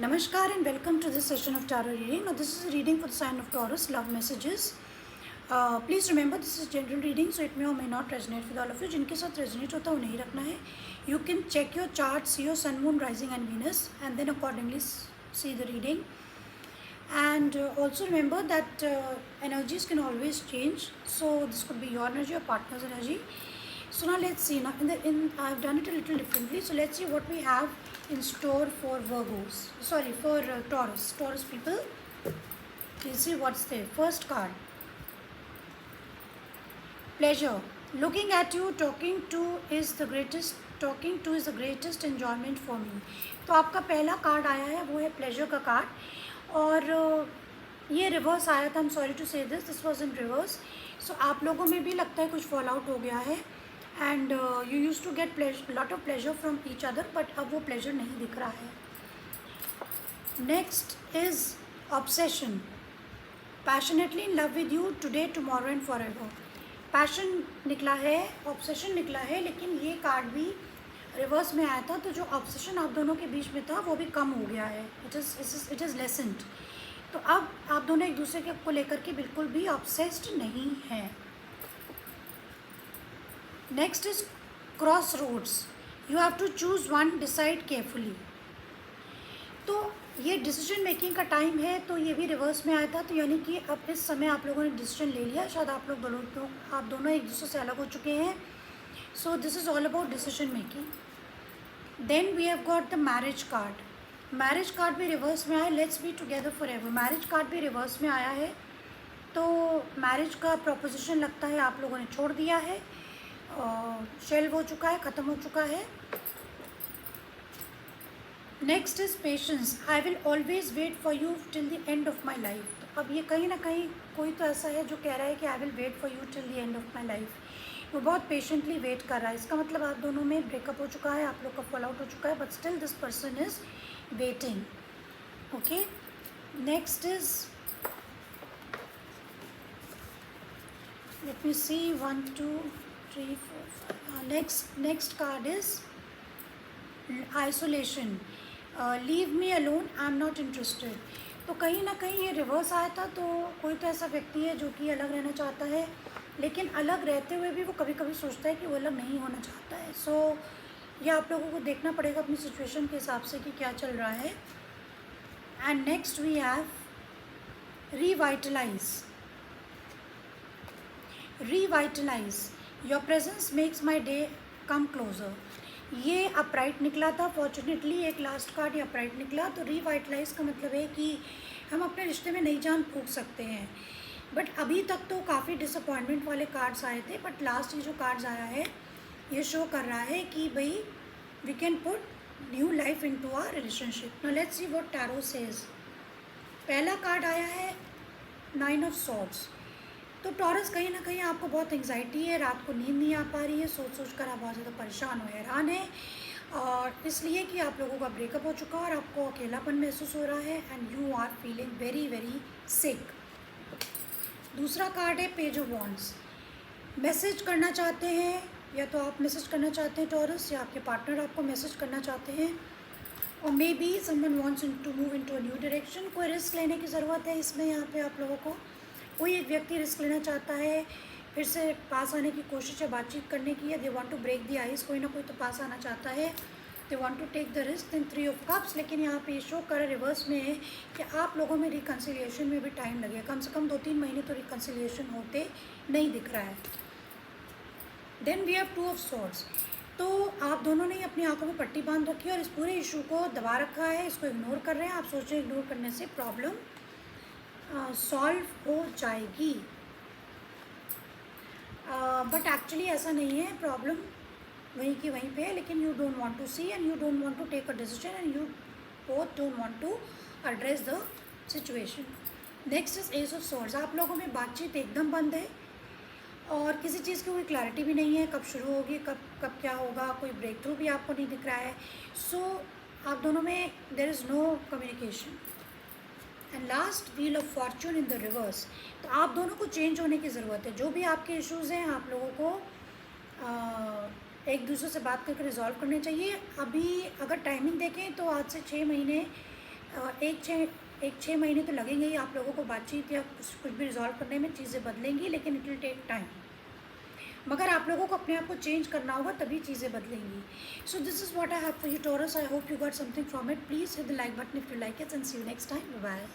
Namaskar and welcome to this session of tarot reading. Now, this is a reading for the sign of Taurus, love messages. Please remember this is general reading, so it may or may not resonate with all of you. जिनके साथ resonate होता है वो नहीं रखना है. You can check your chart, see your sun, moon, rising and Venus, and then accordingly see the reading. And also remember that energies can always change. So this could be your energy or partner's energy. So now let's see. Now I've done it a little differently. So let's see what we have in store for Virgos. Sorry, for Taurus people. Let's see what's there. First card. Pleasure. Looking at you, talking to is the greatest enjoyment for me. तो आपका पहला card आया है वो है pleasure का card और ये रिवर्स आया था. आई एम सॉरी टू से दिस वाज इन रिवर्स. सो आप लोगों में भी लगता है कुछ फॉल आउट हो गया है and you use to get lot of pleasure from each other, but अब वो प्लेजर नहीं दिख रहा है. Next is obsession. Passionately in love with you today tomorrow and forever. Passion निकला है, ऑब्सेशन निकला है, लेकिन ये कार्ड भी रिवर्स में आया था. तो जो ऑब्सेशन आप दोनों के बीच में था वो भी कम हो गया है. It is lessened. तो अब आप दोनों एक दूसरे के को लेकर के बिल्कुल भी ऑब्सेस्ड नहीं हैं. Next is crossroads. You have to choose one, decide carefully. तो ये डिसीजन मेकिंग का टाइम है. तो ये भी रिवर्स में आया था. तो यानी कि अब इस समय आप लोगों ने डिसीजन ले लिया. शायद आप दोनों एक दूसरे से अलग हो चुके हैं. So this is all about decision making. Then we have got the marriage card. Marriage card भी रिवर्स में आया. Let's be together forever. Marriage card भी रिवर्स में आया है. तो मैरिज का प्रपोजिशन लगता है आप लोगों ने छोड़ दिया है, शेल्व हो चुका है, ख़त्म हो चुका है. Next is patience. I will always wait for you till the end of my life. तो अब ये कहीं ना कहीं कोई तो ऐसा है जो कह रहा है कि I will wait for you till the end of my life. वो बहुत पेशेंटली वेट कर रहा है. इसका मतलब आप दोनों में ब्रेकअप हो चुका है, आप लोग का फॉल आउट हो चुका है, but still this person is waiting. Okay. Next is, let me see, 1 2 3 4 5. Next card is isolation. Leave me alone, I am not interested. तो कहीं ना कहीं ये रिवर्स आया था. तो कोई तो ऐसा व्यक्ति है जो कि अलग रहना चाहता है, लेकिन अलग रहते हुए भी वो कभी कभी सोचता है कि वो अलग नहीं होना चाहता है. सो ये आप लोगों को देखना पड़ेगा अपनी सिचुएशन के हिसाब से कि क्या चल रहा है. And next we have revitalise. Your presence makes my day come closer. ये अपराइट निकला था. फॉर्चुनेटली एक लास्ट कार्ड ये अपराइट निकला. तो रिवाइटलाइज का मतलब है कि हम अपने रिश्ते में नई जान फूंक सकते हैं. बट अभी तक तो काफ़ी डिसअपॉइंटमेंट वाले कार्ड्स आए थे, बट लास्ट ये जो कार्ड्स आया है ये शो कर रहा है कि भाई we can put new life in to our relationship. Now let's see what tarot says. पहला कार्ड आया है 9 ऑफ सॉर्ड्स. तो टॉरस कहीं ना कहीं आपको बहुत एंग्जाइटी है, रात को नींद नहीं आ पा रही है, सोच कर आप बहुत ज़्यादा परेशान हो, हैरान है, और इसलिए कि आप लोगों का ब्रेकअप हो चुका है और आपको अकेलापन महसूस हो रहा है and you are feeling very very sick. दूसरा कार्ड है पेज ऑफ वॉन्ड्स. मैसेज करना चाहते हैं, या तो आप मैसेज करना चाहते हैं टॉरस, या आपके पार्टनर आपको मैसेज करना चाहते हैं, और maybe someone wants to move in to a new direction. कोई रिस्क लेने की ज़रूरत है इसमें. यहाँ पे आप लोगों को कोई एक व्यक्ति रिस्क लेना चाहता है, फिर से पास आने की कोशिश है, बातचीत करने की है. They want to break the ice. कोई ना कोई तो पास आना चाहता है. They want to take the risk. Then 3 of cups. लेकिन यहाँ पे शो कर रिवर्स में है कि आप लोगों में रिकन्सिलिएशन में भी टाइम लगेगा. कम से कम 2-3 महीने तो रिकन्सिलिएशन होते नहीं दिख रहा है. Then we have 2 of swords. तो आप दोनों ने अपनी आंखों में पट्टी बांध रखी है और इस पूरे इशू को दबा रखा है, इसको इग्नोर कर रहे हैं. आप सोच रहे हैं इग्नोर करने से प्रॉब्लम सॉल्व हो जाएगी, बट एक्चुअली ऐसा नहीं है. प्रॉब्लम वहीं की वहीं पे है, लेकिन you don't want to see and you don't want to take a decision and you both don't want to address the situation. Next is ace of swords. आप लोगों में बातचीत एकदम बंद है और किसी चीज़ की कोई क्लैरिटी भी नहीं है, कब शुरू होगी, कब क्या होगा. कोई ब्रेक थ्रू भी आपको नहीं दिख रहा है. सो आप दोनों में there is no communication. And last wheel of fortune in the reverse. तो आप दोनों को चेंज होने की ज़रूरत है. जो भी आपके इश्यूज़ हैं आप लोगों को एक दूसरे से बात करके रिजॉल्व करने चाहिए. अभी अगर टाइमिंग देखें तो आज से 6 महीने एक छः महीने तो लगेंगे ही आप लोगों को बातचीत या कुछ भी रिजॉल्व करने में, चीज़ें बदलेंगी, लेकिन इट विल टेक टाइम। मगर आप लोगों को अपने आप को चेंज करना होगा, तभी चीज़ें बदलेंगी। So this is what I have for you Taurus. I hope you got something from it. Please hit the like button if you like it, and see you next time. Bye bye.